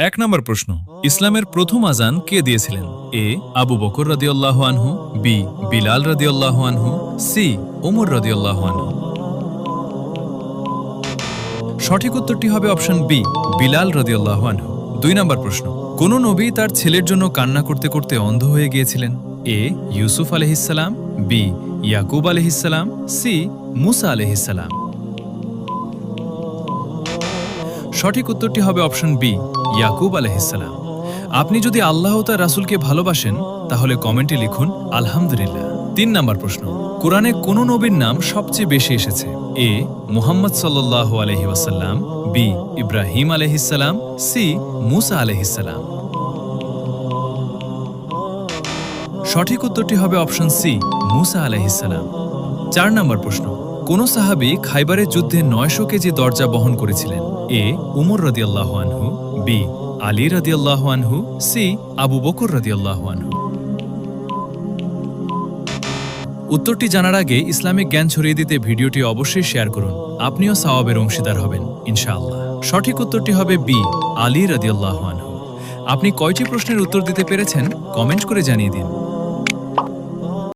এক নম্বর প্রশ্ন, ইসলামের প্রথম আজান কে দিয়েছিলেন? এ আবু বকর রাদিয়াল্লাহু আনহু, বি বিলাল রাদিয়াল্লাহু আনহু, সি ওমর রাদিয়াল্লাহু আনহু। সঠিক উত্তরটি হবে অপশন বি বিলাল রাদিয়াল্লাহু আনহু। ২ নম্বর প্রশ্ন, কোন নবী তার ছেলের জন্য কান্না করতে করতে অন্ধ হয়ে গিয়েছিলেন? এ ইউসুফ আলাইহিসসালাম, বি ইয়াকুব আলাইহিসসালাম, সি মুসা আলাইহিসসালাম। সঠিক উত্তরটি হবে অপশন বি ইয়াকুব আলাইহিসসালাম। আপনি যদি আল্লাহ ও তার রাসূলকে ভালোবাসেন তাহলে কমেন্টে লিখুন আলহামদুলিল্লাহ। ৩ নম্বর প্রশ্ন, কোরআনে কোন নবীর নাম সবচেয়ে বেশি এসেছে? এ মুহাম্মদ সাল্লাল্লাহু আলাইহি ওয়াসাল্লাম, বি ইব্রাহিম আলাইহিসসালাম, সি মুসা আলাইহিসসালাম। সঠিক উত্তরটি হবে অপশন সি মুসা আলাইহিসসালাম। ৪ নম্বর প্রশ্ন, কোন সাহাবী খাইবারের যুদ্ধে ৯০০ কেজি দরজা বহন করেছিলেন? এ উমর রাদিয়াল্লাহু আনহু, বি আলী রাদিয়াল্লাহু আনহু, সি আবু বকর রাদিয়াল্লাহু আনহু। উত্তরটি জানার আগে ইসলামিক জ্ঞান ছড়িয়ে দিতে ভিডিওটি অবশ্যই শেয়ার করুন। আপনিও সওয়াবের অংশীদার হবেন ইনশাআল্লাহ। সঠিক উত্তরটি হবে বি আলী রাদিয়াল্লাহু আনহু। আপনি কয়টি প্রশ্নের উত্তর দিতে পেরেছেন কমেন্ট করে জানিয়ে দিন।